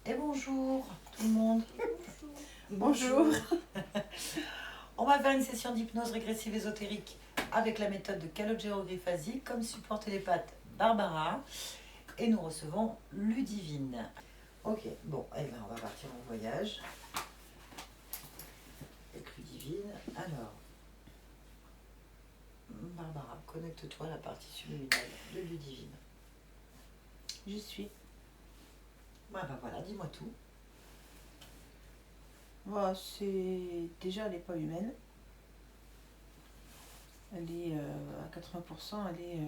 Et bonjour tout le monde. Bonjour. On va faire une session d'hypnose régressive ésotérique avec la méthode de Calogero-Griffasi comme support télépathe Barbara. Et nous recevons Ludivine. Ok, bon, eh ben on va partir en voyage avec Ludivine. Alors, Barbara, connecte-toi à la partie subliminale de Ludivine. Je suis. Bah voilà, dis-moi tout. Voilà, déjà, elle n'est pas humaine. Elle est à 80%, elle est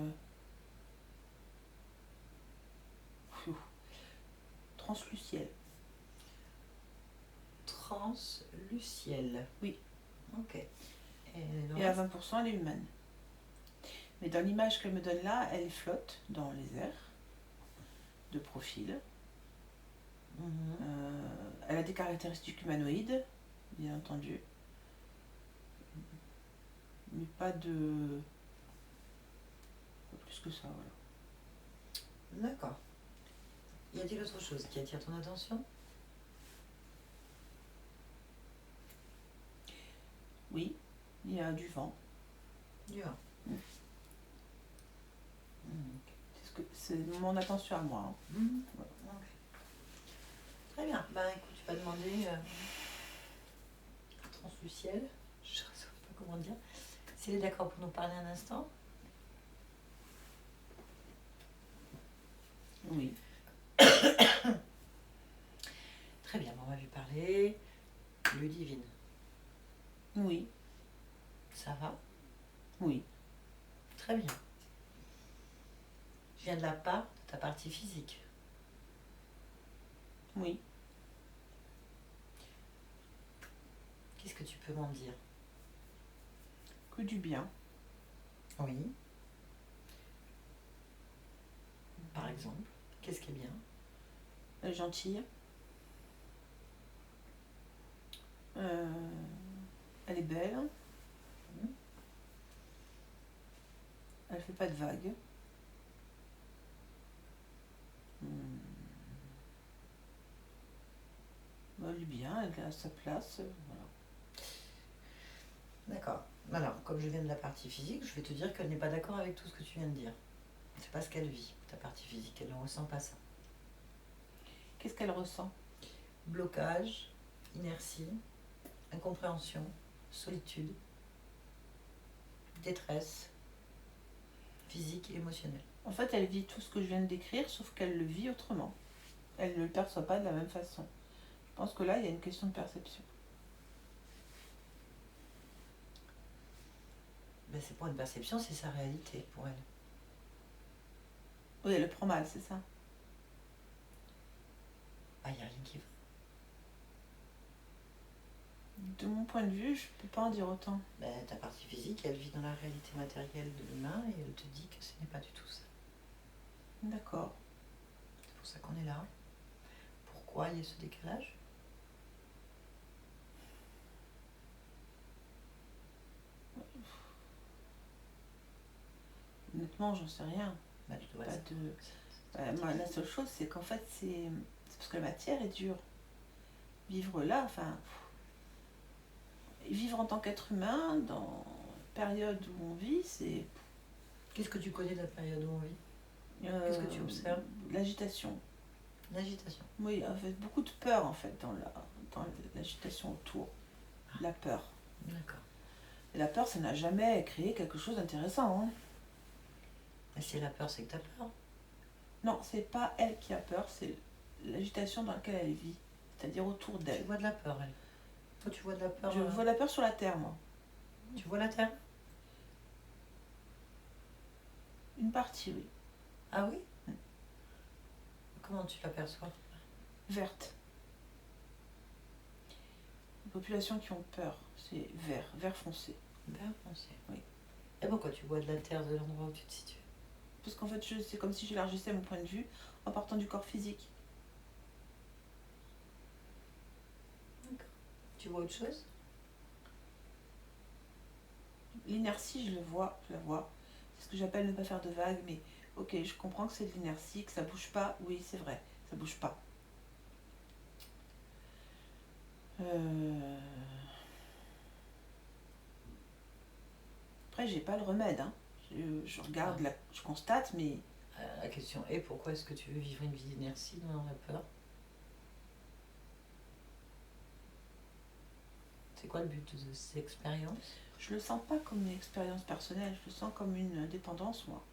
pfiou, translucielle. Transluciel. Oui. Ok. Et à 20%, elle est humaine. Mais dans l'image qu'elle me donne là, elle flotte dans les airs, de profil. Elle a des caractéristiques humanoïdes, bien entendu. Mais pas plus que ça, voilà. D'accord. Y a-t-il autre chose qui attire ton attention? Oui, il y a du vent. Du vent. C'est mon attention à moi. Voilà. Okay. Très bien. Bah écoute, tu vas demander Transluciel, je ne sais pas comment dire, s'il est d'accord pour nous parler un instant. Oui. Très bien, on va lui parler. Ludivine. Oui. Ça va? Oui. Très bien. Je viens de la part de ta partie physique. Oui. Qu'est-ce que tu peux m'en dire? Que du bien. Oui. Par exemple, qu'est-ce qui est bien? Elle est gentille. Elle est belle. Elle fait pas de vagues. Elle est bien, elle est à sa place. Voilà. D'accord. Alors, comme je viens de la partie physique, je vais te dire qu'elle n'est pas d'accord avec tout ce que tu viens de dire. C'est pas ce qu'elle vit, ta partie physique. Elle ne ressent pas ça. Qu'est-ce qu'elle ressent? Blocage, inertie, incompréhension, solitude, détresse physique et émotionnelle. En fait, elle vit tout ce que je viens de décrire, sauf qu'elle le vit autrement. Elle ne le perçoit pas de la même façon. Je pense que là, il y a une question de perception. Ben, c'est pas une perception, c'est sa réalité pour elle. Oui, elle le prend mal, c'est ça? Ah, il n'y a rien qui va. De mon point de vue, je peux pas en dire autant. Ben, ta partie physique, elle vit dans la réalité matérielle de l'humain et elle te dit que ce n'est pas du tout ça. D'accord. C'est pour ça qu'on est là. Pourquoi il y a ce décalage? Honnêtement, j'en sais rien. Ben, tu dois la seule chose, c'est qu'en fait, c'est parce que la matière est dure. Vivre là, vivre en tant qu'être humain, dans la période où on vit, c'est... Qu'est-ce que tu connais de la période où on vit? Qu'est-ce que tu observes? L'agitation. L'agitation. Oui, en fait, beaucoup de peur, en fait, dans l'agitation autour. La peur. D'accord. Et la peur, ça n'a jamais créé quelque chose d'intéressant. Hein. Et si elle a peur, c'est que tu as peur? Non, c'est pas elle qui a peur, c'est l'agitation dans laquelle elle vit. C'est-à-dire autour d'elle. Tu vois de la peur, elle. Toi, tu vois de la peur? Je vois la peur sur la terre, moi. Tu vois la terre? Une partie, oui. Ah oui? Comment tu l'aperçois? Verte. Les populations qui ont peur, c'est vert foncé. Vert foncé. Oui. Et pourquoi tu vois de la terre de l'endroit où tu te situes? Parce qu'en fait, c'est comme si j'élargissais mon point de vue en partant du corps physique. D'accord. Tu vois autre chose? L'inertie, je la vois. C'est ce que j'appelle ne pas faire de vagues, mais ok, je comprends que c'est de l'inertie, que ça bouge pas. Oui, c'est vrai, ça bouge pas. Euh, Après, j'ai pas le remède. Hein. Je regarde, je constate, mais... La question est pourquoi est-ce que tu veux vivre une vie d'inertie dans la peur? C'est quoi le but de cette expérience? Je le sens pas comme une expérience personnelle, je le sens comme une dépendance, moi.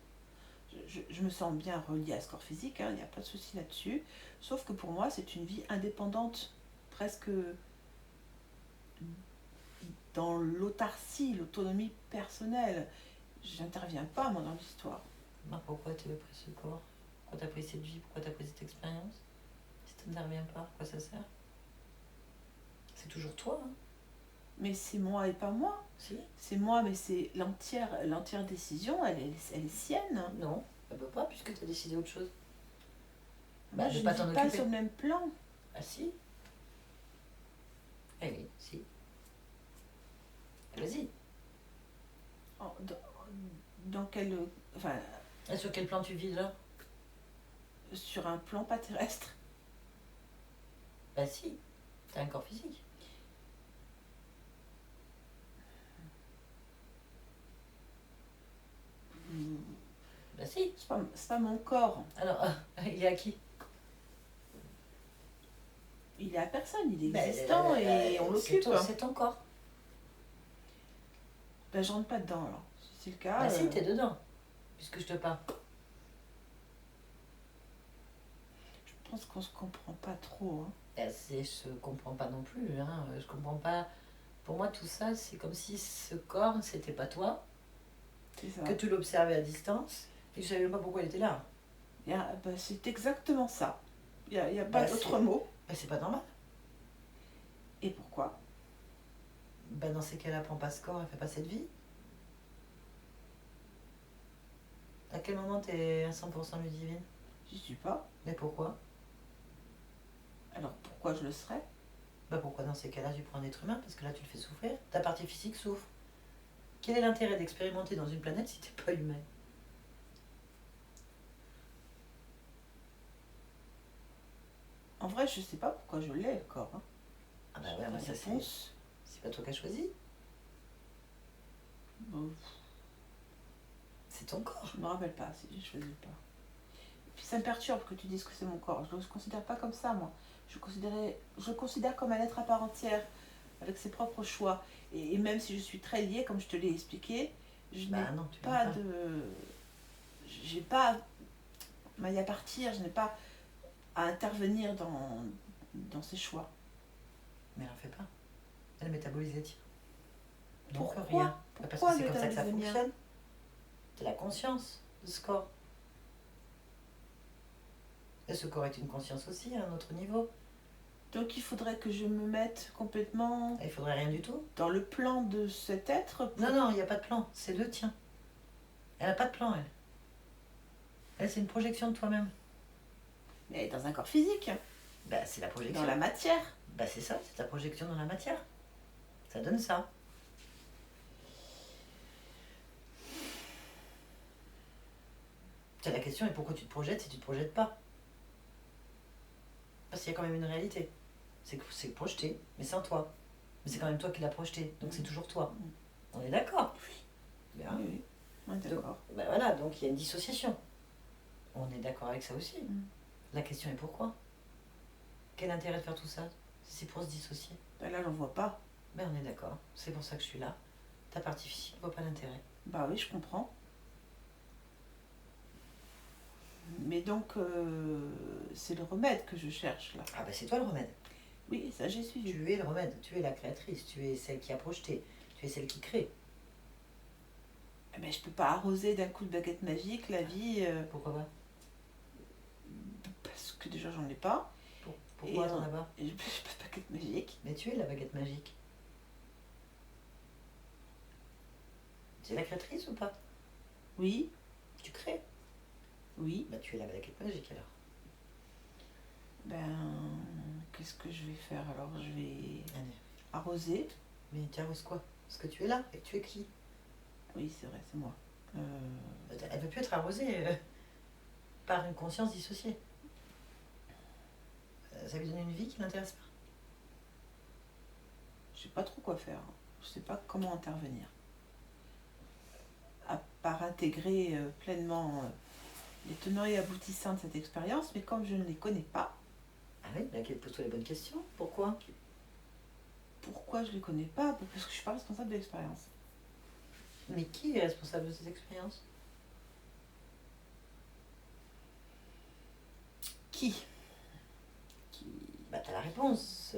Je me sens bien reliée à ce corps physique, il n'y a pas de souci là-dessus. Sauf que pour moi, c'est une vie indépendante, presque dans l'autarcie, l'autonomie personnelle. J'interviens pas, moi, dans l'histoire. Pourquoi tu as pris ce corps? Pourquoi tu as pris cette vie? Pourquoi tu as pris cette expérience? Si tu n'interviens pas, à quoi ça sert? C'est toujours toi, hein? Mais c'est moi et pas moi. Si. C'est moi, mais c'est l'entière décision, elle est sienne. Non, elle peut pas, puisque tu as décidé autre chose. Bah, je ne vis pas sur le même plan. Ah si. Eh oui, si. Vas-y. Dans quel... Enfin... Et sur quel plan tu vis là? Sur un plan pas terrestre. Bah si, t'as un corps physique. Bah si. C'est pas mon corps. Alors, il est à qui? Il est à personne, il est existant et on l'occupe. C'est ton corps. Ben, je rentre pas dedans alors. Si c'est le cas. Bah si, t'es dedans, puisque je te parle. Je pense qu'on se comprend pas trop. Hein. Je comprends pas non plus. Hein. Je comprends pas. Pour moi, tout ça, c'est comme si ce corps, c'était pas toi. C'est ça. Que tu l'observais à distance et je savais même pas pourquoi il était là. C'est exactement ça. Il n'y a pas d'autre mot. C'est pas normal. Et pourquoi? Dans ces cas-là, prends pas ce corps et fais pas cette vie. À quel moment t'es à 100% Ludivine? J'y suis pas. Mais pourquoi? Alors pourquoi je le serais? Pourquoi dans ces cas-là tu prends un être humain? Parce que là tu le fais souffrir. Ta partie physique souffre. Quel est l'intérêt d'expérimenter dans une planète si t'es pas humain? En vrai, je sais pas pourquoi je l'ai le corps. Hein. Ah bah ouais, mais ça c'est pas toi qui as choisi. Bon. C'est ton corps. Je me rappelle pas si j'ai choisi ou pas. Et puis ça me perturbe que tu dises que c'est mon corps. Je ne le considère pas comme ça, moi. Je le considère comme un être à part entière, avec ses propres choix. Et même si je suis très liée, comme je te l'ai expliqué, je n'ai pas de... J'ai pas à y partir, je n'ai pas à intervenir dans ses choix. Mais elle en fait pas. Elle métabolise les tirs. Donc rien. Parce que c'est comme ça que ça fonctionne. C'est la conscience de ce corps. Et ce corps est une conscience aussi, à un autre niveau. Donc il faudrait que je me mette complètement... Il faudrait rien du tout. Dans le plan de cet être Non, il n'y a pas de plan. C'est le tien. Elle n'a pas de plan, elle. Elle, c'est une projection de toi-même. Mais dans un corps physique. C'est la projection. Dans la matière. C'est ça, c'est ta projection dans la matière. Ça donne ça. La question est pourquoi tu te projettes si tu ne te projettes pas? Parce qu'il y a quand même une réalité. C'est projeté, mais sans toi. Mais c'est quand même toi qui l'as projeté, donc c'est toujours toi. On est d'accord? Oui. Oui. On est d'accord. Voilà, donc il y a une dissociation. On est d'accord avec ça aussi. La question est pourquoi? Quel intérêt de faire tout ça? C'est pour se dissocier. Là, j'en vois pas. On est d'accord. C'est pour ça que je suis là. Ta partie physique ne voit pas l'intérêt. Oui, je comprends. Mais donc, c'est le remède que je cherche, là. C'est toi le remède. Oui, ça j'ai suivi. Tu es le remède. Tu es la créatrice. Tu es celle qui a projeté. Tu es celle qui crée. Je peux pas arroser d'un coup de baguette magique la vie... Pourquoi pas? Parce que déjà, j'en ai pas. Pourquoi t'en as pas? J'ai pas de baguette magique. Mais tu es la baguette magique. Tu es la créatrice ou pas? Oui. Tu crées? Oui. Tu es la baguette magique alors. Qu'est-ce que je vais faire alors? Je vais arroser. Mais tu arroses quoi? Parce que tu es là et tu es qui? Oui, c'est vrai, c'est moi. Elle ne peut plus être arrosée par une conscience dissociée. Ça lui donne une vie qui ne l'intéresse pas. pas trop quoi faire. Je sais pas comment intervenir. À part intégrer pleinement les tenants et aboutissants de cette expérience, mais comme je ne les connais pas, Ah oui, là, pose-toi les bonnes questions. Pourquoi? pourquoi je ne les connais pas? Parce que je ne suis pas responsable de l'expérience. Mais qui est responsable de cette expérience? Qui? Bah, t'as la réponse.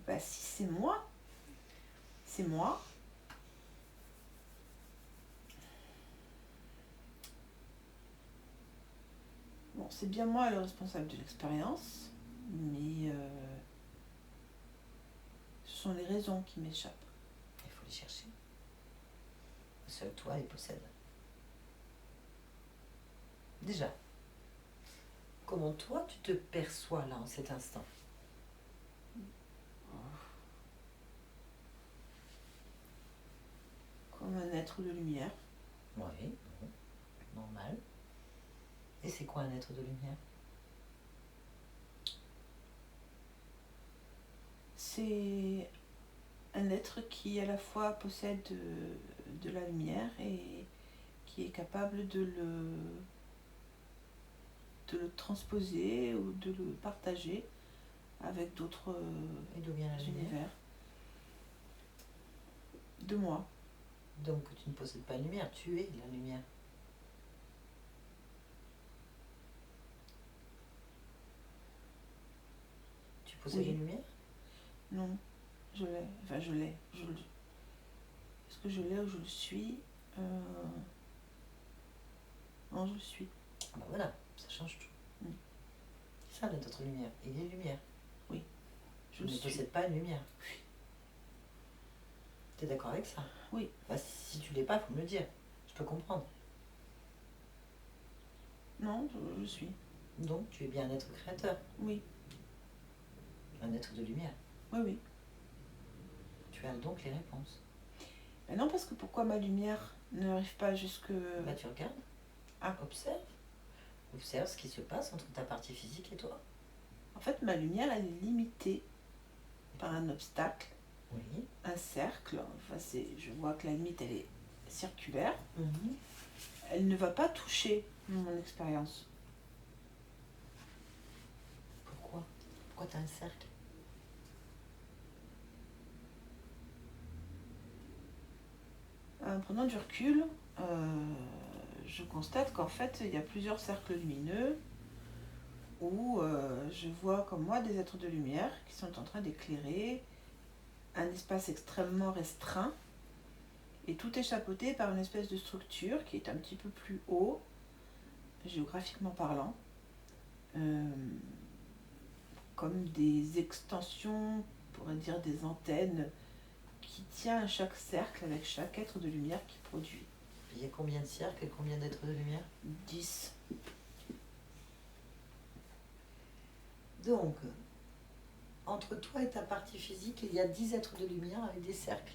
Bah si c'est moi, c'est moi. Bon, c'est bien moi le responsable de l'expérience, mais ce sont les raisons qui m'échappent. Il faut les chercher. Seul toi les possède. Déjà, comment toi tu te perçois là en cet instant? Comme un être de lumière. Oui, bon, normal. Et c'est quoi un être de lumière? C'est un être qui à la fois possède de la lumière et qui est capable de le transposer ou de le partager avec d'autres Et d'où vient la lumière? univers. De moi. Donc tu ne possèdes pas la lumière, tu es la lumière. Tu possèdes Oui. la lumière? Non, je l'ai. Enfin, je l'ai. Est-ce que je l'ai ou je le suis? Non, je le suis. Ah bah voilà, ça change tout. Mm. C'est ça notre lumière. Il est lumière. Oui, Tu je le ne suis. possèdes pas une lumière. Tu es d'accord avec ça? Oui. Bah, si tu l'es pas, il faut me le dire. Je peux comprendre. Non, je le suis. Donc tu es bien un être créateur, Oui, un être de lumière. oui, oui. Tu as donc les réponses. Mais non, parce que pourquoi ma lumière n'arrive pas jusque... Bah tu regardes, observe. Observe ce qui se passe entre ta partie physique et toi. En fait, ma lumière, elle est limitée par un obstacle, Oui. un cercle. Enfin, je vois que la limite, elle est circulaire. Mhm. Elle ne va pas toucher mon expérience. Pourquoi? Pourquoi tu as un cercle? En prenant du recul, je constate qu'en fait, il y a plusieurs cercles lumineux où je vois comme moi des êtres de lumière qui sont en train d'éclairer un espace extrêmement restreint. Et tout est chapeauté par une espèce de structure qui est un petit peu plus haut, géographiquement parlant, comme des extensions, on pourrait dire des antennes, qui tient à chaque cercle avec chaque être de lumière qui produit. Il y a combien de cercles et combien d'êtres de lumière? 10. Donc, entre toi et ta partie physique, il y a 10 êtres de lumière avec des cercles.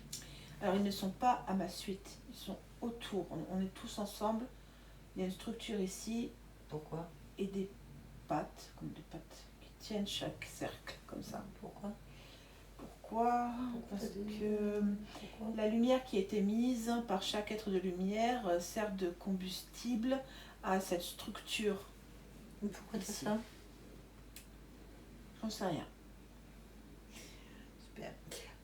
Alors ils ne sont pas à ma suite, ils sont autour, on est tous ensemble. Il y a une structure ici. Pourquoi? Et des pattes, comme des pattes qui tiennent chaque cercle, comme ça. Pourquoi? Pourquoi? Parce que la lumière qui est émise par chaque être de lumière sert de combustible à cette structure. Mais pourquoi tu ici. ça? J'en sais rien. Super.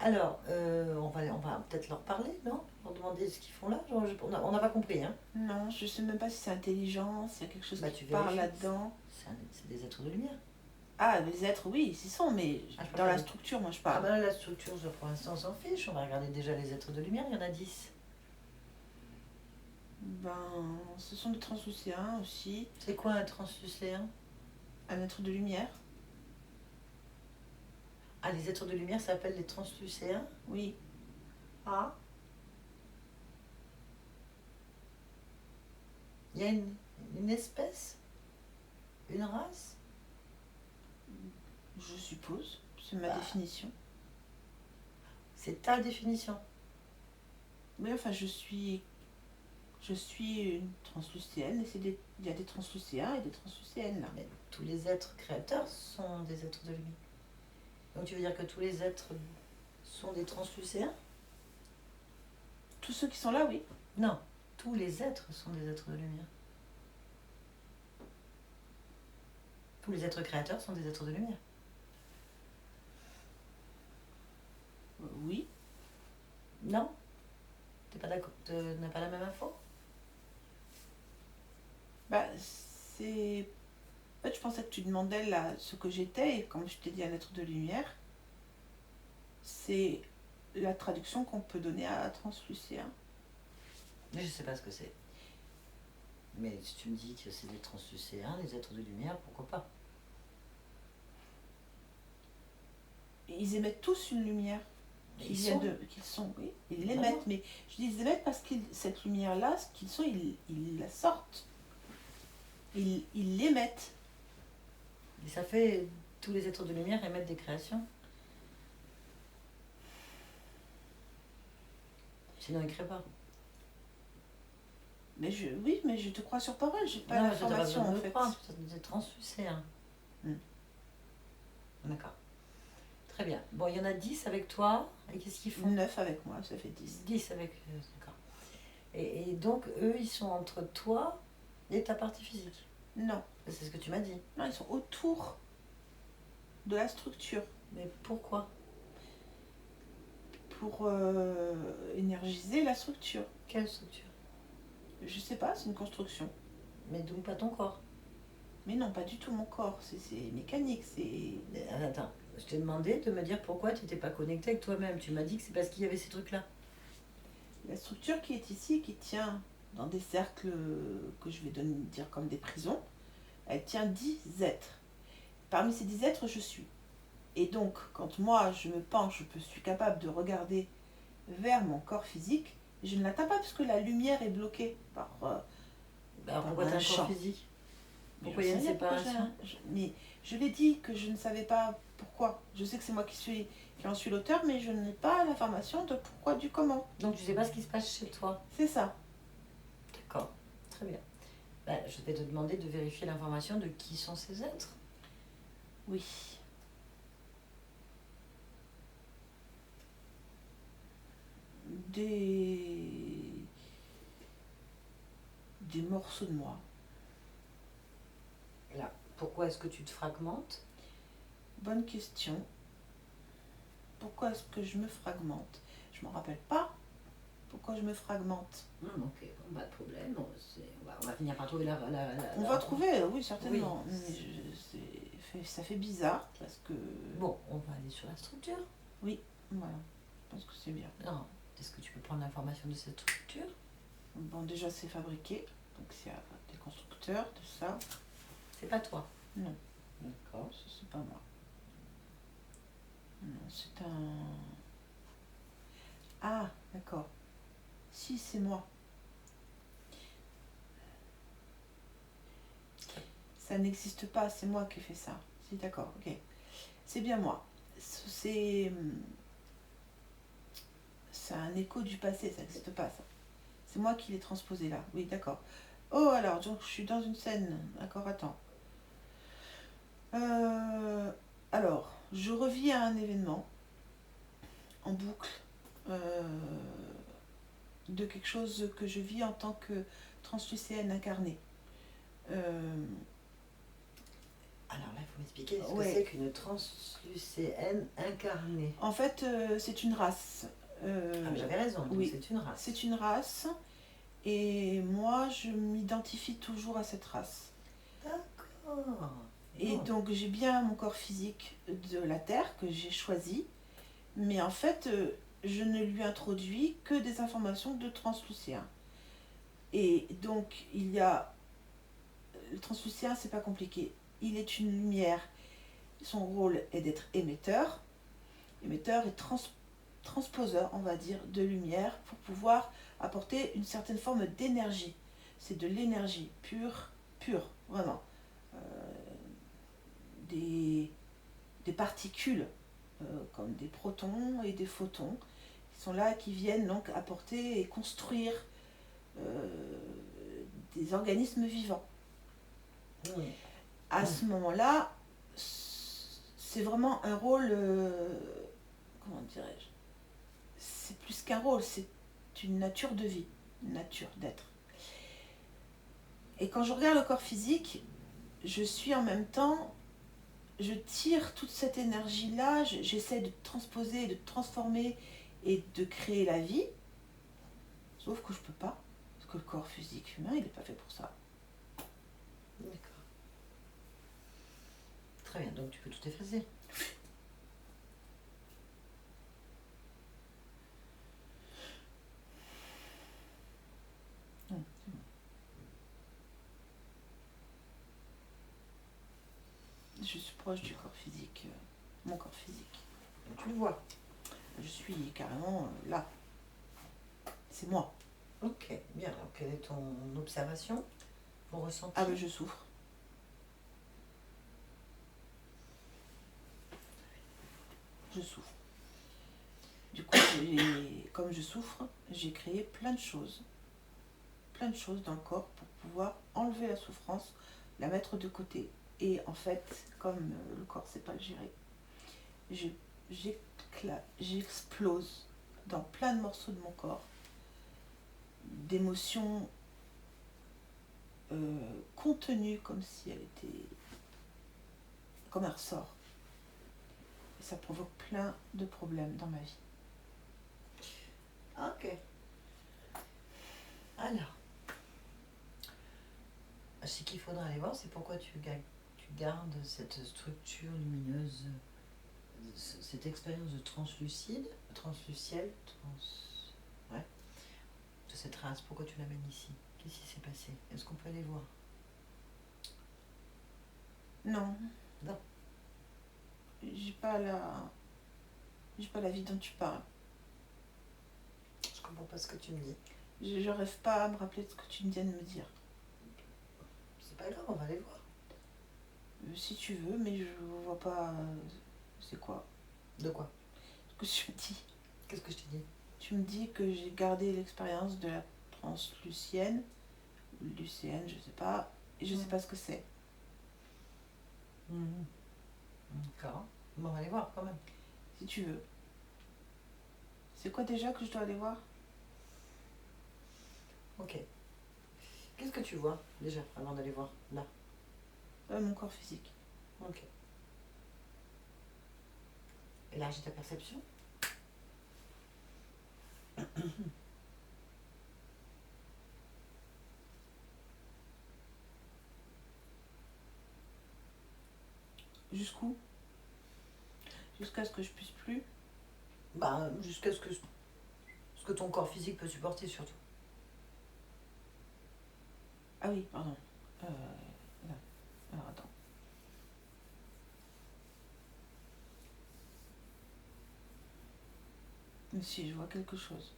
Alors, on va peut-être leur parler, non? Leur demander ce qu'ils font là. On n'a pas compris, hein? Non, je sais même pas si c'est intelligent, s'il y a quelque chose qui tu parle vérifies. là-dedans. C'est des êtres de lumière. Ah, les êtres, oui, ils y sont, mais dans la structure, moi je Ah parle. ben là, la structure, pour l'instant, on s'en fiche. On va regarder déjà les êtres de lumière, il y en a 10. Ben, ce sont des transocéans aussi. C'est quoi un translucéen? Un être de lumière. Ah, les êtres de lumière s'appellent les translucéens? Oui. Ah. Il y a une espèce? Une race? Je suppose, c'est ma Bah. définition. C'est ta définition. Mais enfin, je suis je suis une translucienne et il y a des transluciens et des transluciennes là. Mais tous les êtres créateurs sont des êtres de lumière. Donc tu veux dire que tous les êtres sont des translucéens? Tous ceux qui sont là, oui. Non, tous les êtres sont des êtres de lumière. Tous les êtres créateurs sont des êtres de lumière. Oui. Non? T'es pas d'accord? Tu n'as pas la même info? Bah, c'est... En fait, je pensais que tu demandais là ce que j'étais, et comme je t'ai dit un être de lumière, c'est la traduction qu'on peut donner à translucien. Mais je sais pas ce que c'est. Mais si tu me dis que c'est des translucéens, des êtres de lumière, pourquoi pas? Ils émettent tous une lumière. Mais Qu'ils sont, oui, ils l'émettent. Mais je dis ils émettent parce que cette lumière-là, ce qu'ils sont, ils la sortent. Ils l'émettent. Et ça fait... Tous les êtres de lumière émettent des créations. Sinon, ils ne créent pas. Oui, mais je te crois sur parole, j'ai pas Non, l'information en fait. C'est des translucéens. Hmm. D'accord. Très bien. Bon, il y en a 10 avec toi. Et qu'est-ce qu'ils font? 9 avec moi, ça fait 10. 10 avec... D'accord. Et donc, eux, ils sont entre toi et ta partie physique. Non. C'est ce que tu m'as dit. Non, ils sont autour de la structure. Mais pourquoi? Pour énergiser la structure. Quelle structure? Je sais pas, c'est une construction. Mais donc pas ton corps. Mais non, pas du tout mon corps, c'est mécanique, c'est... Attends, je t'ai demandé de me dire pourquoi tu n'étais pas connecté avec toi-même. Tu m'as dit que c'est parce qu'il y avait ces trucs-là. La structure qui est ici, qui tient dans des cercles que je vais dire comme des prisons, elle tient 10 êtres. Parmi ces 10 êtres, je suis. Et donc, quand moi, je me penche, je suis capable de regarder vers mon corps physique, je ne l'atteins pas parce que la lumière est bloquée par Alors pourquoi tu as un corps physique? Pourquoi il y a une séparation? Mais je l'ai dit que je ne savais pas pourquoi. Je sais que c'est moi qui en suis l'auteur, mais je n'ai pas l'information de pourquoi, du comment. Donc tu sais pas ce qui se passe chez toi? C'est ça. D'accord, très bien. Je vais te demander de vérifier l'information de qui sont ces êtres. Oui. Des morceaux de moi. Là, pourquoi est-ce que tu te fragmentes? Bonne question. Pourquoi est-ce que je me fragmente? Je m'en rappelle pas. Pourquoi je me fragmente? Ok, bon, pas de problème. On va finir par trouver la on va trouver, oui, certainement. Oui. Mais ça fait bizarre parce que... Bon, on va aller sur la structure. Oui, voilà. Je pense que c'est bien. Non, est-ce que tu peux prendre l'information de cette structure? Bon, déjà, c'est fabriqué. Donc, il y a des constructeurs, tout ça. C'est pas toi? Non. D'accord. Ça, c'est pas moi. Non, c'est un... Ah, d'accord. Si, c'est moi. Ça n'existe pas, c'est moi qui ai fait ça. Si, d'accord, ok. C'est bien moi. C'est un écho du passé, ça n'existe pas, ça. C'est moi qui l'ai transposé là. Oui, d'accord. Oh, alors, donc je suis dans une scène. D'accord, attends. Alors, je revis un événement en boucle de quelque chose que je vis en tant que translucéenne incarnée. Alors là, il faut m'expliquer ce que c'est qu'une translucéenne incarnée. En fait, c'est une race. J'avais raison, oui, c'est une race. C'est une race. Et moi, je m'identifie toujours à cette race. D'accord. Et donc, j'ai bien mon corps physique de la Terre que j'ai choisi. Mais en fait, je ne lui introduis que des informations de translucien. Et donc, il y a... Le translucien, c'est pas compliqué. Il est une lumière. Son rôle est d'être émetteur. Émetteur et transposeur, on va dire, de lumière pour pouvoir apporter une certaine forme d'énergie. C'est de l'énergie pure, vraiment. Des particules, comme des protons et des photons, qui sont là, qui viennent donc apporter et construire des organismes vivants. Oui. À ce moment-là, c'est vraiment un rôle, comment dirais-je, c'est plus qu'un rôle, c'est une nature de vie, une nature d'être. Et quand je regarde le corps physique, je suis en même temps, je tire toute cette énergie-là, j'essaie de transposer, de transformer et de créer la vie, sauf que je peux pas, parce que le corps physique humain, il n'est pas fait pour ça. D'accord. Très bien, donc tu peux tout effacer. Je suis proche du corps physique, mon corps physique. Tu le vois. Je suis carrément là. C'est moi. Ok, bien. Alors, quelle est ton observation, ton ressenti? Ah ben je souffre. Je souffre. Du coup, comme je souffre, j'ai créé plein de choses dans le corps pour pouvoir enlever la souffrance, la mettre de côté. Et en fait, comme le corps ne sait pas le gérer, j'explose dans plein de morceaux de mon corps d'émotions contenues comme si elle était comme un ressort. Et ça provoque plein de problèmes dans ma vie. Ok. Alors, ce qu'il faudra aller voir, c'est pourquoi tu gardes cette structure lumineuse, cette expérience de transluciel, ouais, de cette race. Pourquoi tu l'amènes ici? Qu'est-ce qui s'est passé? Est-ce qu'on peut aller voir? Non. Non. J'ai pas la vie dont tu parles. Je comprends pas ce que tu me dis. Je rêve pas à me rappeler de ce que tu viens de me dire. C'est pas grave, on va aller voir. Si tu veux, mais je vois pas. C'est quoi De quoi? ce que tu me dis? Qu'est-ce que je t'ai dit? Tu me dis que j'ai gardé l'expérience de la translucienne, ou lucéenne, je sais pas, et je sais pas ce que c'est. D'accord. Bon, on va aller voir quand même. Si tu veux. C'est quoi déjà que je dois aller voir? Ok. Qu'est-ce que tu vois déjà avant d'aller voir là? Mon corps physique. Ok. Élargis ta perception. Jusqu'où? Jusqu'à ce que je puisse plus? Bah, jusqu'à ce que ton corps physique peut supporter surtout. Ah oui, pardon. Là. Alors attends. Mais si, je vois quelque chose.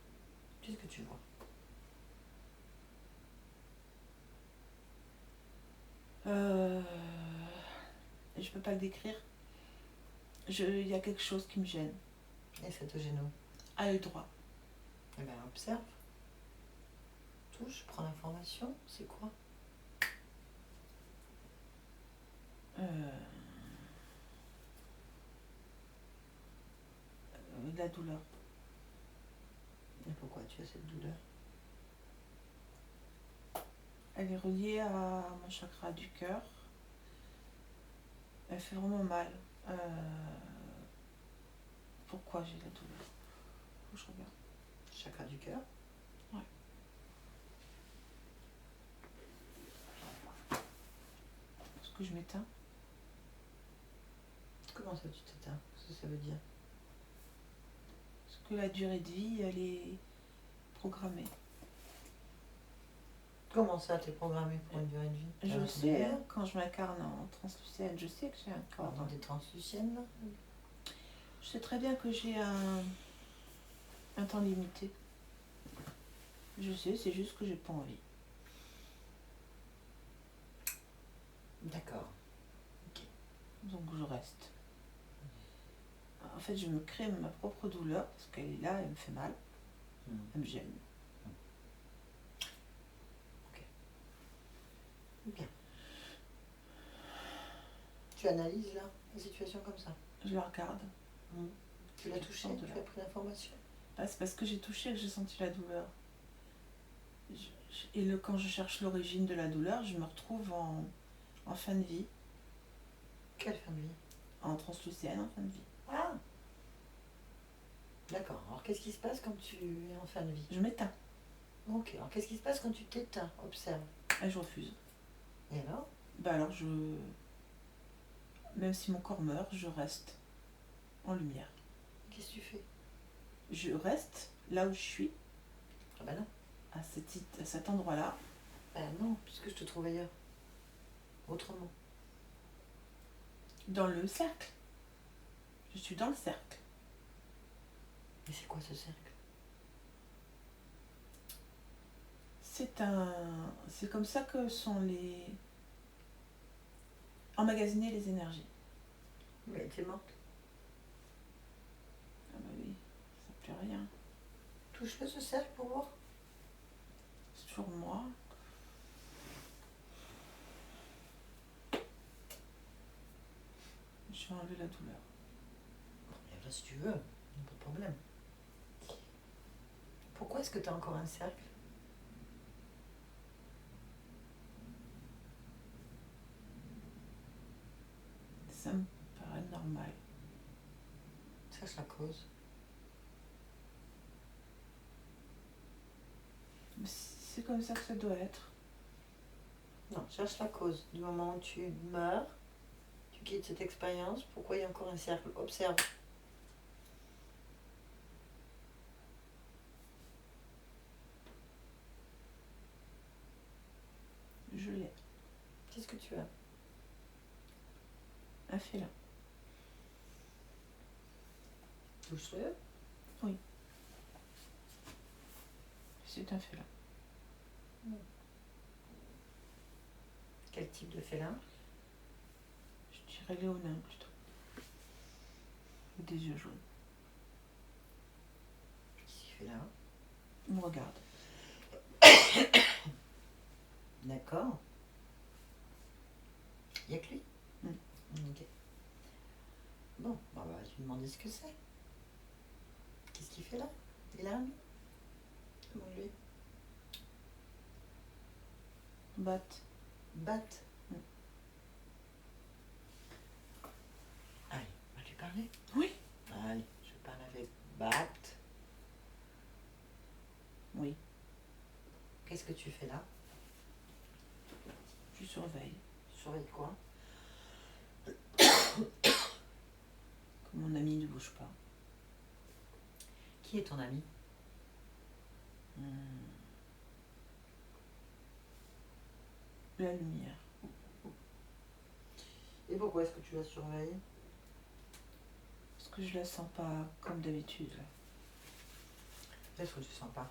Qu'est-ce que tu vois? Je peux pas le décrire. Il y a quelque chose qui me gêne. Et ça te gêne où? À l'œil droit. Eh bien, observe. Touche, prends l'information. C'est quoi? La douleur. Et pourquoi tu as cette douleur? Elle est reliée à mon chakra du cœur. Elle fait vraiment mal. Pourquoi j'ai la douleur? Faut que je regarde. Chakra du cœur. Ouais. Est-ce que je m'éteins? Comment ça tu t'éteins? Qu'est-ce que ça veut dire? Est-ce que la durée de vie, elle est programmée? Comment ça t'es programmé pour une durée de vie? Je sais, hein, quand je m'incarne en translucienne, je sais que j'ai un corps. Dans des transluciennes là? Je sais très bien que j'ai un temps limité. Je sais, c'est juste que j'ai pas envie. D'accord. Donc je reste. En fait, je me crée ma propre douleur parce qu'elle est là, elle me fait mal, elle me gêne. Tu analyses là, la situation comme ça. Je la regarde. Tu l'as touché, tu as pris l'information. Bah, c'est parce que j'ai touché que j'ai senti la douleur. Quand je cherche l'origine de la douleur, je me retrouve en fin de vie. Quelle fin de vie? En translucienne, en fin de vie. Ah, d'accord. Alors qu'est-ce qui se passe quand tu es en fin de vie? Je m'éteins. Ok, alors qu'est-ce qui se passe quand tu t'éteins? Observe. Et je refuse. Et alors? Bah alors même si mon corps meurt, je reste en lumière. Qu'est-ce que tu fais? Je reste là où je suis, Ah bah non. à cet endroit-là. Bah non, puisque je te trouve ailleurs. Autrement. Dans le cercle. Je suis dans le cercle. Mais c'est quoi ce cercle? C'est comme ça que sont emmagasinées les énergies. Mais t'es morte. Ah bah oui, ça ne fait rien. Touche-le ce cercle pour voir. C'est toujours moi. Je vais enlever la douleur. Et là, si tu veux, pas de problème. Pourquoi est-ce que tu as encore un cercle? Ça me paraît normal. Cherche la cause. C'est comme ça que ça doit être. Non, cherche la cause. Du moment où tu meurs, tu quittes cette expérience, pourquoi il y a encore un cercle? Observe. Je l'ai. Qu'est-ce que tu as? Un félin. Touche-le. Oui. C'est un félin. Quel type de félin? Je dirais léonin plutôt. Avec des yeux jaunes. Qu'est-ce qu'il fait là? Il me regarde. D'accord. Il n'y a que lui? Ok. Bon, on va lui demander ce que c'est. Qu'est-ce qu'il fait là? Il a un lui? Comment lui? Batte. Batte. Allez, on va lui parler? Oui. Allez, je parle avec Batte. Oui. Qu'est-ce que tu fais là? Je surveille. Tu surveilles quoi? Que mon ami ne bouge pas. Qui est ton ami? La lumière. Et pourquoi est-ce que tu la surveilles? Parce que je la sens pas comme d'habitude. Qu'est-ce que tu sens pas?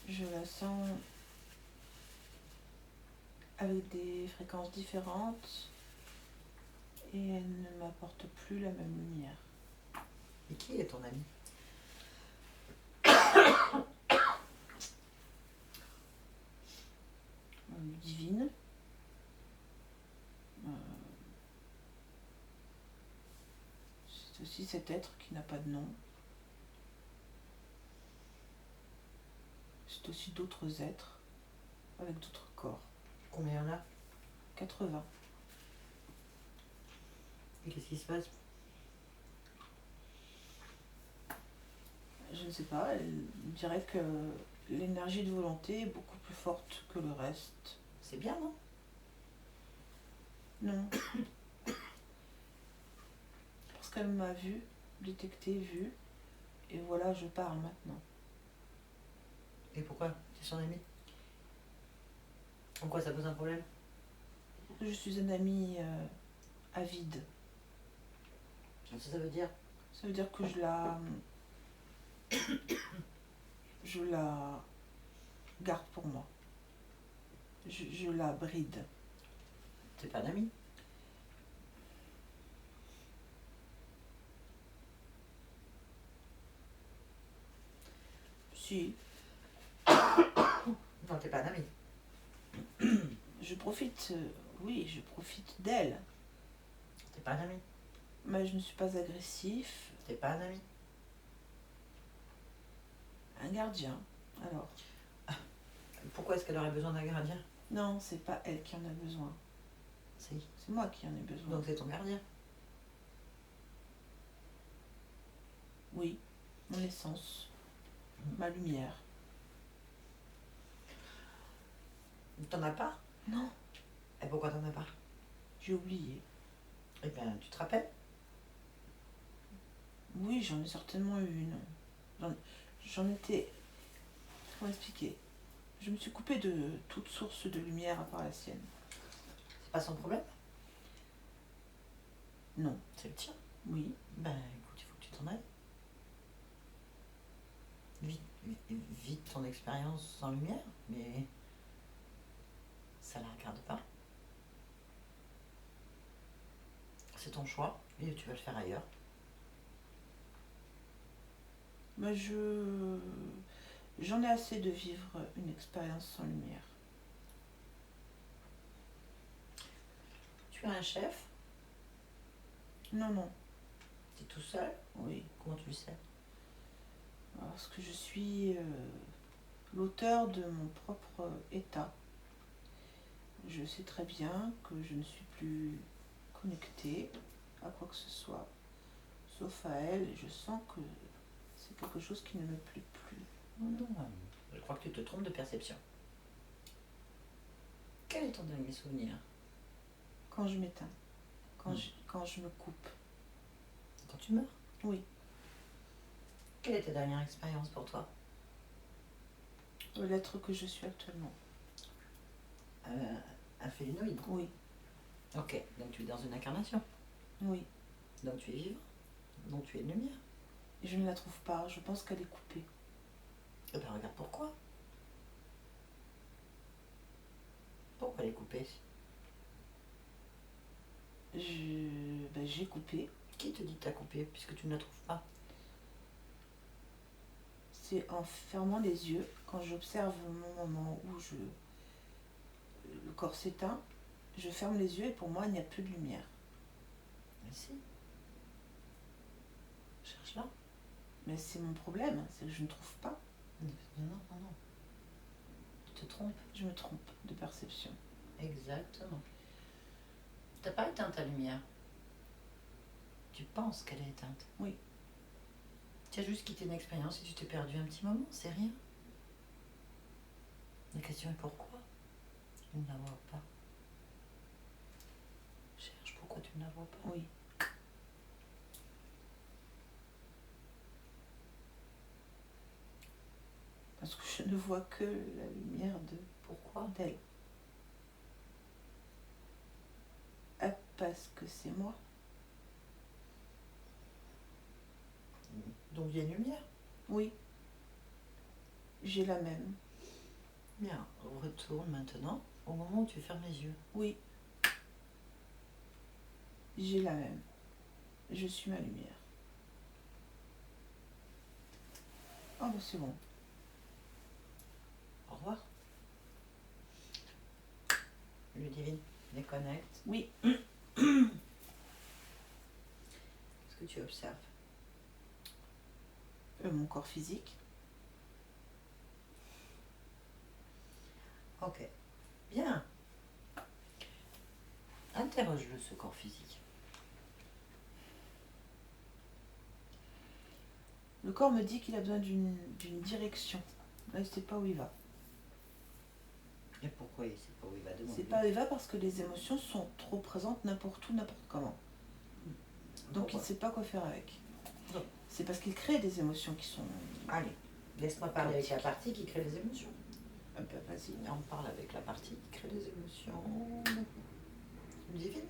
Je la sens avec des fréquences différentes et elle ne m'apporte plus la même lumière. Et qui est ton ami? Divine. C'est aussi cet être qui n'a pas de nom. C'est aussi d'autres êtres avec d'autres corps. Combien il y en a? 80. Et qu'est-ce qui se passe? Je ne sais pas, elle dirait que l'énergie de volonté est beaucoup plus forte que le reste. C'est bien, non? Non. Parce qu'elle m'a vu, détecté, vu, et voilà, je parle maintenant. Et pourquoi? C'est son ami? En quoi ça pose un problème? Je suis un ami avide. Ça veut dire? Ça veut dire que je la garde pour moi. Je la bride. C'est pas un ami? Si, Non, t'es pas un ami. je profite oui, je profite d'elle. T'es pas un ami. Mais je ne suis pas agressif. T'es pas un ami. Un gardien, alors. Pourquoi est-ce qu'elle aurait besoin d'un gardien? Non, c'est pas elle qui en a besoin. Si. C'est moi qui en ai besoin. Donc c'est ton gardien. Oui, mon essence, ma lumière. T'en as pas? Non, Et pourquoi t'en as pas? j'ai oublié. Eh bien, tu te rappelles? Oui, j'en ai certainement eu une. J'en étais... Comment expliquer? Je me suis coupée de toute source de lumière à part la sienne. C'est pas son problème? Non. C'est le tien. Oui. Ben écoute, il faut que tu t'en ailles. Vis ton expérience sans lumière, mais ça la regarde pas. C'est ton choix et tu vas le faire ailleurs. Mais j'en ai assez de vivre une expérience sans lumière. Tu as un chef? Non, non. T'es tout seul? Oui. Comment tu le sais? Parce que je suis l'auteur de mon propre état. Je sais très bien que je ne suis plus connectée à quoi que ce soit, sauf à elle. Et je sens que c'est quelque chose qui ne me plaît plus. Non, je crois que tu te trompes de perception. Quel est ton dernier souvenir? Quand je m'éteins, quand je me coupe. Quand tu meurs? Oui. Quelle est ta dernière expérience pour toi? L'être que je suis actuellement. Un félénoïde? Oui. Ok, donc tu es dans une incarnation. Oui. Donc tu es vivant. Donc tu es une lumière. Et je ne la trouve pas, je pense qu'elle est coupée. Eh ben regarde pourquoi. Pourquoi elle est coupée? J'ai coupé. Qui te dit que t'as coupé puisque tu ne la trouves pas? C'est en fermant les yeux, quand j'observe mon moment où le corps s'éteint, je ferme les yeux et pour moi il n'y a plus de lumière. Mais si. Cherche là. Mais c'est mon problème, c'est que je ne trouve pas. Non. Tu te trompes. Je me trompe de perception. Exactement. T'as pas éteint ta lumière. Tu penses qu'elle est éteinte. Oui. Tu as juste quitté une expérience et tu t'es perdu un petit moment, c'est rien. La question est pourquoi tu ne la vois pas. Cherche pourquoi tu ne la vois pas. Oui. Parce que je ne vois que la lumière Pourquoi? d'elle. Ah, parce que c'est moi. Donc il y a une lumière. Oui. J'ai la même. Bien, retourne maintenant au moment où tu fermes les yeux. Oui. J'ai la même. Je suis ma lumière. Ah bah c'est bon. Au revoir. Ludivine, déconnecte. Oui. Qu'est-ce que tu observes? Mon corps physique. Ok. Bien. Interroge-le, ce corps physique. Le corps me dit qu'il a besoin d'une direction. Là, il ne sait pas où il va. Et pourquoi il sait pas où il va Il ne demander? sait pas où il va parce que les émotions sont trop présentes n'importe où, n'importe comment. Donc il ne sait pas quoi faire avec. Non. C'est parce qu'il crée des émotions qui sont... Allez, laisse-moi parler avec la partie qui crée les émotions. Ah bah vas-y. Et on parle avec la partie qui crée les émotions. Ludivine?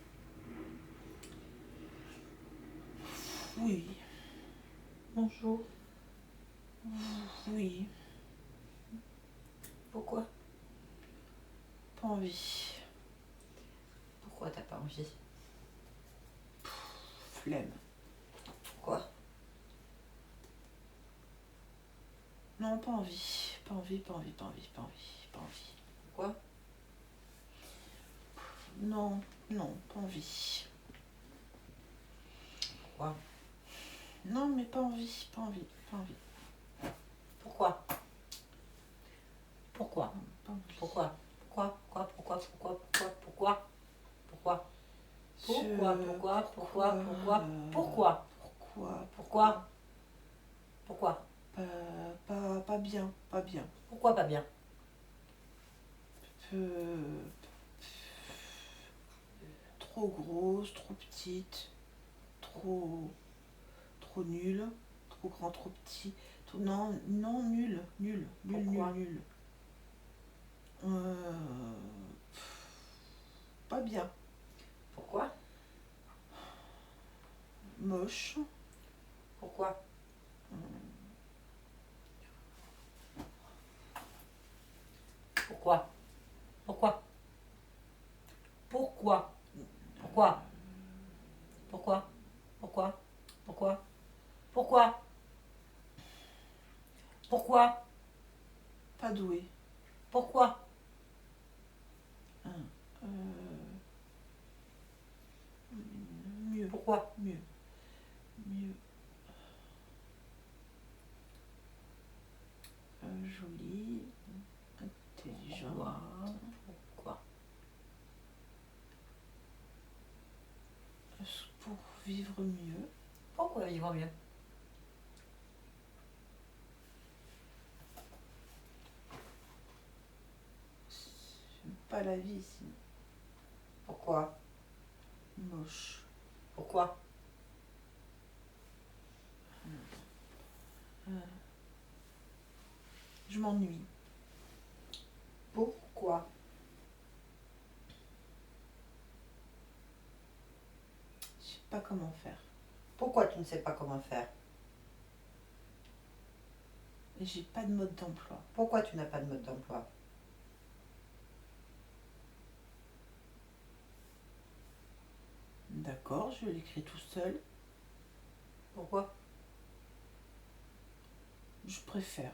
Oui. Bonjour. Oui. Pourquoi? Pas envie. Pourquoi t'as pas envie? Flemme. Pourquoi? Non, pas envie. Pas envie. Pourquoi? Non, non, pas envie. Pourquoi? Non, mais pas envie, pas envie, pas envie. Pourquoi? Pourquoi? Pas envie. Pourquoi? Pourquoi? Pourquoi? Pourquoi? Pas bien, pas bien. Pourquoi pas bien? Trop grosse, trop petite, trop nulle, trop grand, trop petit. Non, non, nul. Pourquoi? Euh, Pas bien, Pourquoi? moche, Pourquoi? Pourquoi? Pourquoi? Pourquoi? Pourquoi? Pourquoi? Pourquoi? Pourquoi? Pourquoi? Pourquoi? pas doué. Pourquoi? Euh, Mieux, Pourquoi? mieux. Jolie, intelligente. Pourquoi? Pour vivre mieux. Pourquoi vivre mieux? J'aime pas la vie ici. Pourquoi? Moche. Pourquoi? Je m'ennuie. Pourquoi? Je sais pas comment faire. Pourquoi tu ne sais pas comment faire? Et j'ai pas de mode d'emploi. Pourquoi tu n'as pas de mode d'emploi? D'accord, je l'écris tout seul. Pourquoi? Je préfère.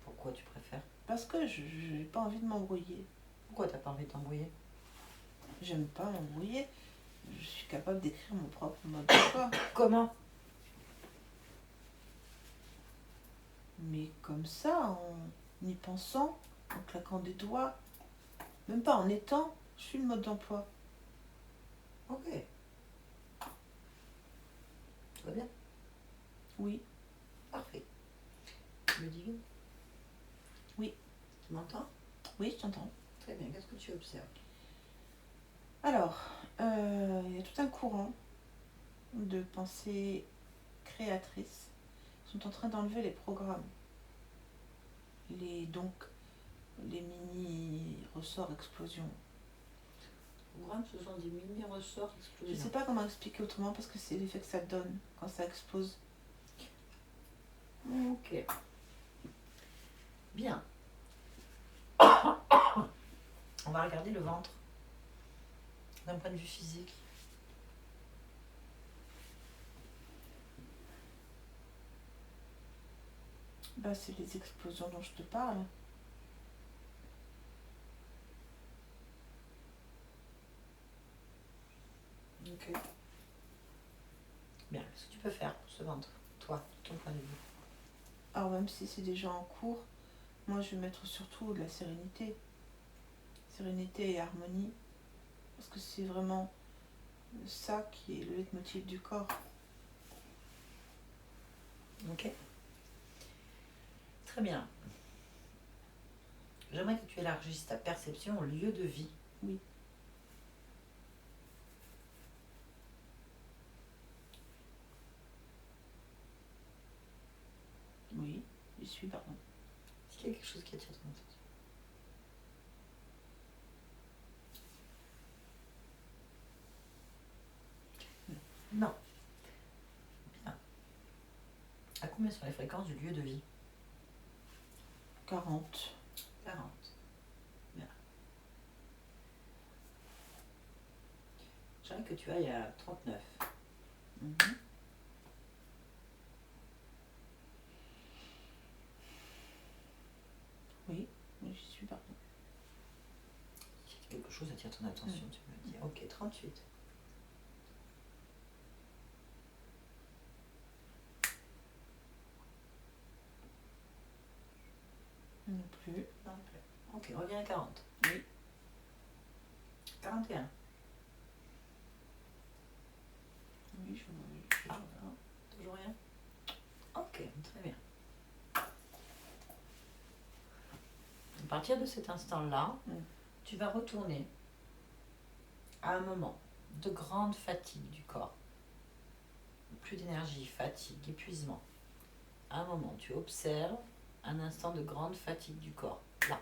Pourquoi tu préfères? Parce que je n'ai pas envie de m'embrouiller. Pourquoi t'as pas envie de t'embrouiller? J'aime pas m'embrouiller. Je suis capable d'écrire mon propre mode d'emploi. Comment? Mais comme ça, en y pensant, en claquant des doigts, même pas en étant, je suis le mode d'emploi. Ok. Tout va bien? Oui, Parfait. Le divine? Oui. Tu m'entends? oui, je t'entends. Très bien. Qu'est-ce que tu observes? Alors, il y a tout un courant de pensées créatrices qui sont en train d'enlever les programmes. Les mini ressorts explosion. Programme, ce sont des mini ressorts Je explosifs. sais pas comment expliquer autrement parce que c'est l'effet que ça donne quand ça explose. Ok. Bien. On va regarder le ventre d'un point de vue physique. Bah, c'est les explosions dont je te parle. Ok. Bien. Qu'est-ce que tu peux faire pour ce ventre, toi, de ton point de vue? Alors même si c'est déjà en cours, moi je vais mettre surtout de la sérénité. Sérénité et harmonie. Parce que c'est vraiment ça qui est le leitmotiv du corps. Ok. Très bien. J'aimerais que tu élargisses ta perception au lieu de vie. Oui. Oui, j'y suis, pardon. Est-ce qu'il y a quelque chose qui attire ton attention? Non. Bien. À combien sont les fréquences du lieu de vie? 40. 40. Bien. J'aimerais que tu ailles à 39. Mhm. Oui, j'y suis, pardon. Est-ce qu'il y a quelque quelque chose attire ton attention, tu me dis. Ok, 38. Non plus. Non plus. Ok, reviens à 40. Oui. 41. Oui, je Ah. Toujours rien. Ok, très bien. À partir de cet instant-là, tu vas retourner à un moment de grande fatigue du corps. Plus d'énergie, fatigue, épuisement. À un moment, tu observes un instant de grande fatigue du corps. Là.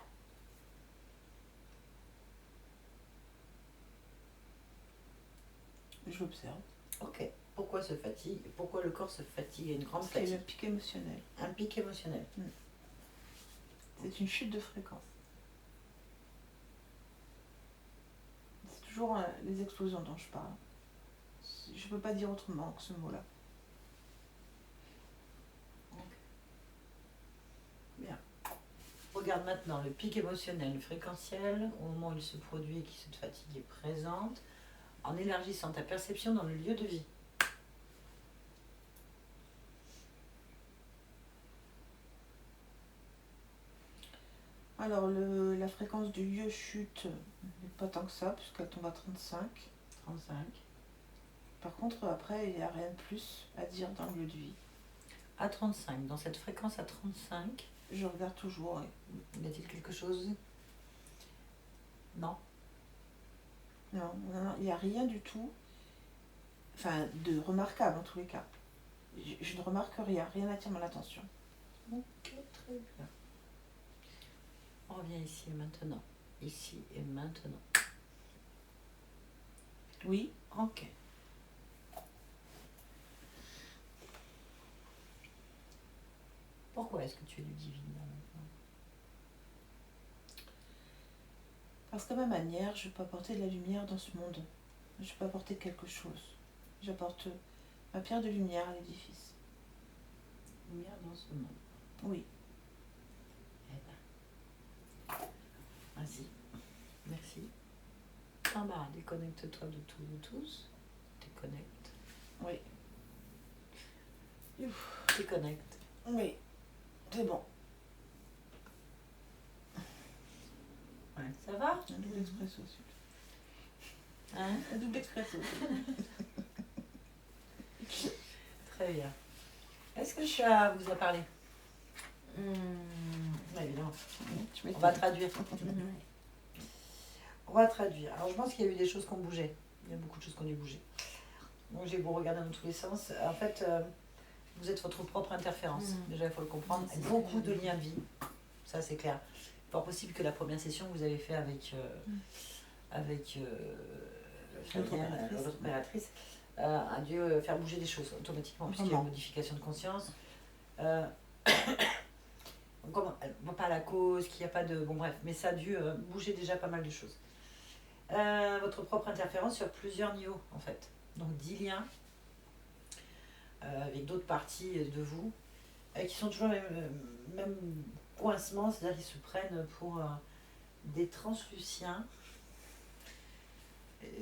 J'observe. Ok. Pourquoi se fatigue? Pourquoi le corps se fatigue? Il y a une grande Parce qu'il y a fatigue. un pic émotionnel. Un pic émotionnel. C'est une chute de fréquence. C'est toujours les explosions dont je parle. Je ne peux pas dire autrement que ce mot-là. Bien. Regarde maintenant le pic émotionnel fréquentiel, au moment où il se produit et que cette fatigue est présente, en élargissant ta perception dans le lieu de vie. Alors, la fréquence du lieu chute, mais pas tant que ça, puisqu'elle tombe à 35. 35. Par contre, après, il n'y a rien de plus à dire dans le lieu de vie. À 35, dans cette fréquence à 35, Je regarde toujours. y a-t-il quelque chose? Non. Non, il n'y a rien du tout, enfin, de remarquable en tous les cas. Je ne remarque rien, rien n'attire mon attention. Ok, très bien. On revient ici et maintenant. Ici et maintenant. Oui. Ok. Pourquoi est-ce que tu es du divin là maintenant? Parce qu'à ma manière, je peux apporter de la lumière dans ce monde. Je peux apporter quelque chose. J'apporte ma pierre de lumière à l'édifice. Lumière dans ce monde. Oui. Eh ben. Vas-y. Merci. Barbara, déconnecte-toi de tout, de tous. Déconnecte. Oui. Déconnecte. Oui. C'est bon. Ouais. Ça va? Un double expresso, s'il te plaît. Hein? Un double expresso. Très bien. Est-ce que ça vous a parlé? Évidemment. On va traduire. On va traduire. Alors je pense qu'il y a eu des choses qui ont bougé. Il y a beaucoup de choses qui ont dû bouger. Donc j'ai beau regarder dans tous les sens. En fait, vous êtes votre propre interférence. Déjà, il faut le comprendre. Beaucoup de liens de vie. Ça, c'est clair. Pas possible que la première session que vous avez fait avec Fabienne, votre opératrice, a dû faire bouger des choses automatiquement, puisqu'il y a une modification de conscience. Comme elle ne voit pas la cause, qu'il n'y a pas de... Bon bref, mais ça a dû bouger déjà pas mal de choses. Votre propre interférence sur plusieurs niveaux, en fait. Donc 10 liens avec d'autres parties de vous qui sont toujours même coincements, c'est-à-dire qu'ils se prennent pour des transluciens.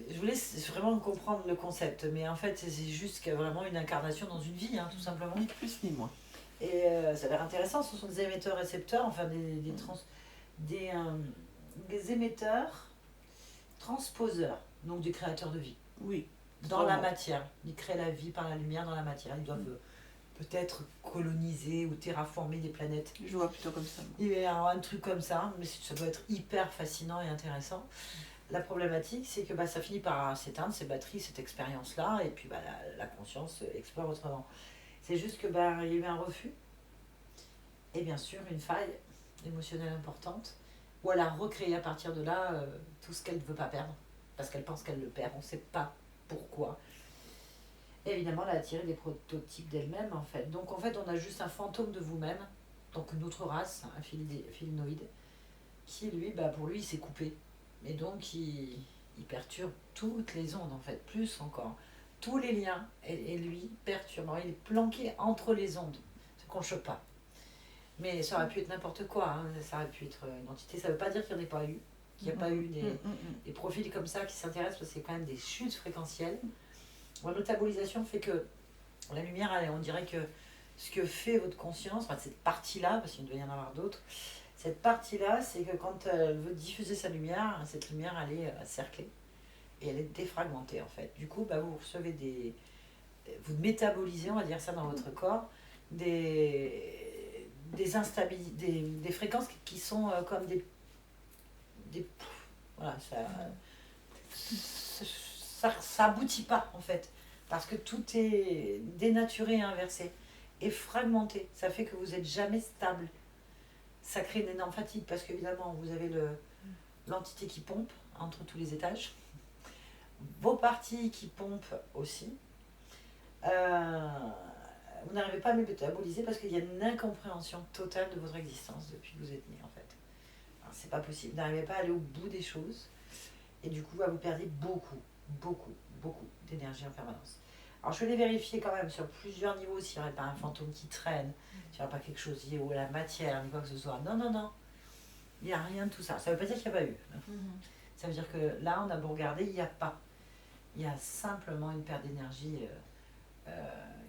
Je vous laisse vraiment comprendre le concept, mais en fait c'est juste vraiment une incarnation dans une vie, hein, tout simplement. Ni plus ni moins. Et ça a l'air intéressant, ce sont des émetteurs-récepteurs, enfin des émetteurs transposeurs, donc du créateur de vie. Oui. Dans la matière. Ils créent la vie par la lumière dans la matière. Ils doivent peut-être coloniser ou terraformer des planètes. Je vois plutôt comme ça. Il y a un truc comme ça, mais ça doit être hyper fascinant et intéressant. La problématique, c'est que ça finit par s'éteindre, ces batteries, cette expérience-là, et puis la conscience explore autrement. C'est juste que il y a eu un refus, et bien sûr une faille émotionnelle importante, où elle a recréé à partir de là tout ce qu'elle ne veut pas perdre, parce qu'elle pense qu'elle le perd, on ne sait pas pourquoi. Et évidemment, elle a attiré des prototypes d'elle-même, en fait. Donc, en fait, on a juste un fantôme de vous-même, donc une autre race, un philinoïde, qui, lui, pour lui, il s'est coupé. Et donc, il perturbe toutes les ondes, en fait, plus encore. Tous les liens, et lui, perturbe. Alors, il est planqué entre les ondes, ce qu'on ne choque pas. Mais ça aurait pu être n'importe quoi, hein. Ça aurait pu être une entité, ça ne veut pas dire qu'il n'y en ait pas eu. qu'il n'y a pas eu des profils comme ça qui s'intéressent parce que c'est quand même des chutes fréquentielles. Votre métabolisation fait que la lumière, on dirait que ce que fait votre conscience, enfin, cette partie-là, parce qu'il doit y en avoir d'autres, cette partie-là, c'est que quand elle veut diffuser sa lumière, cette lumière, elle est cerclée et elle est défragmentée en fait. Du coup, vous recevez vous métabolisez, on va dire ça, dans votre corps, des instabilités, des fréquences qui sont comme voilà, ça aboutit pas en fait, parce que tout est dénaturé et inversé et fragmenté. Ça fait que vous n'êtes jamais stable. Ça crée une énorme fatigue parce qu'évidemment, vous avez l'entité qui pompe entre tous les étages, vos parties qui pompent aussi. Vous n'arrivez pas à métaboliser parce qu'il y a une incompréhension totale de votre existence depuis que vous êtes né en fait. C'est pas possible. Vous n'arrivez pas à aller au bout des choses et du coup, vous perdez beaucoup d'énergie en permanence. Alors je vais les vérifier quand même sur plusieurs niveaux s'il n'y aurait pas un fantôme qui traîne, s'il n'y aurait pas quelque chose lié à la matière, ni quoi que ce soit. Non. Il n'y a rien de tout ça. Ça ne veut pas dire qu'il n'y a pas eu. Ça veut dire que là, on a beau regarder, il n'y a pas. Il y a simplement une perte d'énergie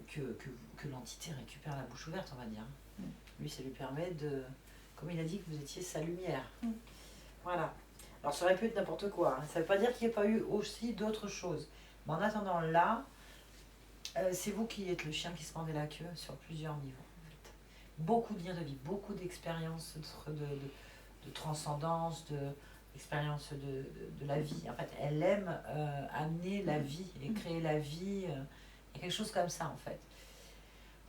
que l'entité récupère la bouche ouverte, on va dire. Lui, ça lui permet de... Comme il a dit que vous étiez sa lumière. Voilà. Alors ça aurait pu être n'importe quoi. Ça ne veut pas dire qu'il n'y ait pas eu aussi d'autres choses. Mais en attendant là, c'est vous qui êtes le chien qui se mordait la queue sur plusieurs niveaux. En fait. Beaucoup de liens de vie, beaucoup d'expériences de transcendance, d'expérience de la vie. En fait, elle aime amener la vie et créer la vie. Il y a quelque chose comme ça en fait.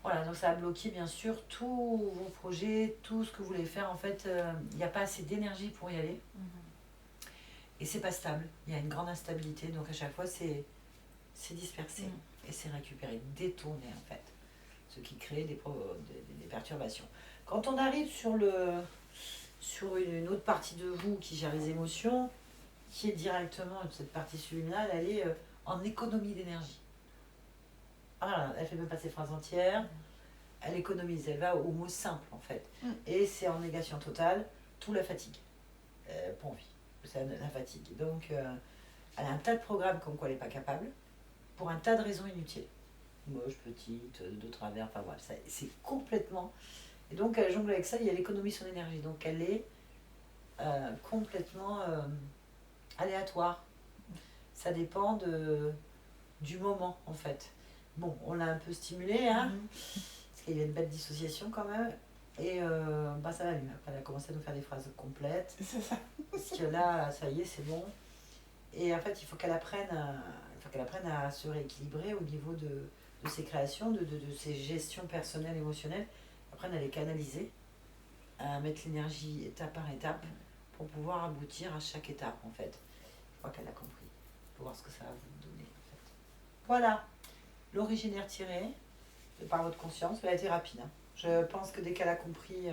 Voilà, donc ça a bloqué bien sûr tous vos projets, tout ce que vous voulez faire. En fait, il n'y a pas assez d'énergie pour y aller. Et c'est pas stable. Il y a une grande instabilité. Donc à chaque fois, c'est dispersé. Et c'est récupéré, détourné en fait. Ce qui crée des perturbations. Quand on arrive sur une autre partie de vous qui gère les émotions, qui est directement, cette partie subliminale, elle est en économie d'énergie. Ah, elle fait même pas ses phrases entières, elle économise, elle va au mot simple en fait. Et c'est en négation totale, tout la fatigue. Pour vie, c'est la fatigue. Donc, elle a un tas de programmes comme quoi elle n'est pas capable, pour un tas de raisons inutiles. Moche, petite, de travers, enfin voilà, c'est complètement... Et donc, elle jongle avec ça, il y a l'économie de son énergie. Donc, elle est complètement aléatoire. Ça dépend du moment en fait. Bon, on l'a un peu stimulé, hein, parce qu'il y a une belle dissociation quand même. Et ça va mieux. Après, elle a commencé à nous faire des phrases complètes. C'est ça. Parce que là, ça y est, c'est bon. Et en fait, il faut qu'elle apprenne à se rééquilibrer au niveau de ses créations, de ses gestions personnelles, émotionnelles. Apprenne à les canaliser, à mettre l'énergie étape par étape pour pouvoir aboutir à chaque étape en fait. Je crois qu'elle a compris. Pour voir ce que ça va vous donner en fait. Voilà. L'origine est retirée par votre conscience. Elle a été rapide. Hein. Je pense que dès qu'elle a compris,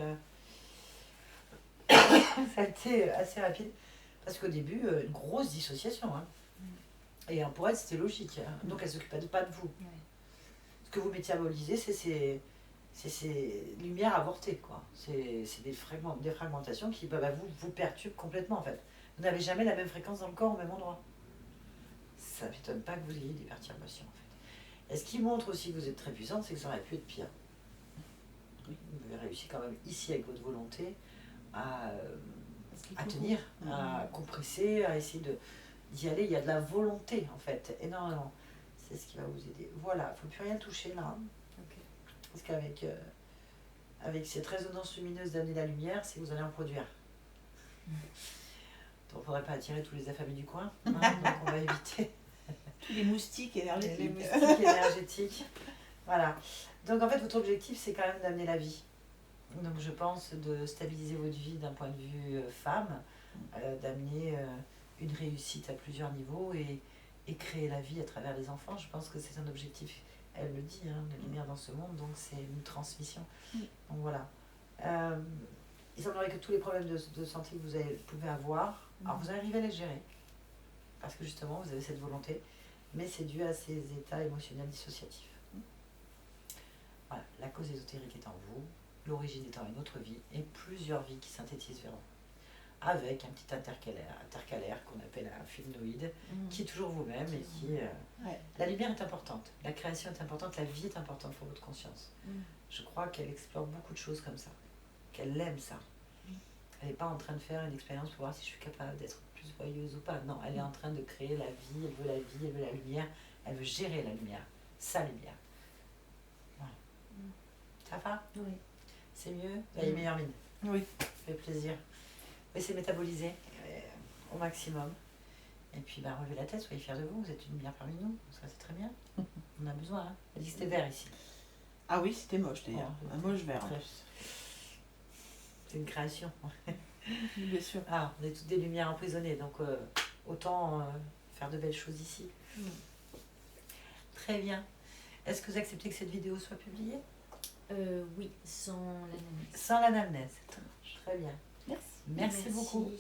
ça a été assez rapide. Parce qu'au début, une grosse dissociation. Hein. Et pour elle, c'était logique. Hein. Donc, elle ne s'occupait pas de vous. Ce que vous métabolisez, c'est ces lumières avortées. C'est des fragmentations qui vous perturbent complètement, en fait. Vous n'avez jamais la même fréquence dans le corps au même endroit. Ça ne m'étonne pas que vous ayez des perturbations, en fait. Et ce qui montre aussi que vous êtes très puissante, c'est que ça aurait pu être pire. Oui, vous avez réussi quand même ici avec votre volonté à tenir, à compresser, à essayer d'y aller. Il y a de la volonté en fait, énormément. C'est ce qui va vous aider. Voilà, il ne faut plus rien toucher là. Okay. Parce qu'avec avec cette résonance lumineuse d'amener la lumière, c'est que vous allez en produire. Donc il ne faudrait pas attirer tous les affamés du coin. Hein, donc on va éviter. Tous les moustiques énergétiques. Les moustiques énergétiques. Voilà. Donc en fait, votre objectif, c'est quand même d'amener la vie. Donc je pense de stabiliser votre vie d'un point de vue femme, d'amener une réussite à plusieurs niveaux et créer la vie à travers les enfants. Je pense que c'est un objectif, elle le dit, hein, de lumière dans ce monde, donc c'est une transmission. Donc voilà. Il semblerait que tous les problèmes de santé que vous pouvez avoir, alors vous arrivez à les gérer, parce que justement vous avez cette volonté, mais c'est dû à ces états émotionnels dissociatifs. Voilà, la cause ésotérique est en vous, l'origine étant une autre vie, et plusieurs vies qui synthétisent vers vous. avec un petit intercalaire qu'on appelle un filnoïde, qui est toujours vous-même et qui... Ouais. La lumière est importante, la création est importante, la vie est importante pour votre conscience. Je crois qu'elle explore beaucoup de choses comme ça, qu'elle aime ça. Elle n'est pas en train de faire une expérience pour voir si je suis capable d'être plus joyeuse ou pas. Non, elle est en train de créer la vie, elle veut la vie, elle veut la lumière, elle veut gérer la lumière, sa lumière. Voilà. Ça va? Oui. C'est mieux? Vous avez meilleure mine. Oui. Ça fait plaisir. Laissez métaboliser au maximum. Et puis relevez la tête, soyez fiers de vous êtes une lumière parmi nous, ça c'est très bien. On a besoin, hein. Elle dit que c'était vert ici. Ah oui, c'était moche d'ailleurs. Un moche vert en Très- plus. C'est une création. Bien sûr. Ah, on est toutes des lumières emprisonnées, donc autant faire de belles choses ici. Très bien. Est-ce que vous acceptez que cette vidéo soit publiée? Oui, sans l'analyse. Sans l'anamnèse. Très bien. Merci. Merci beaucoup.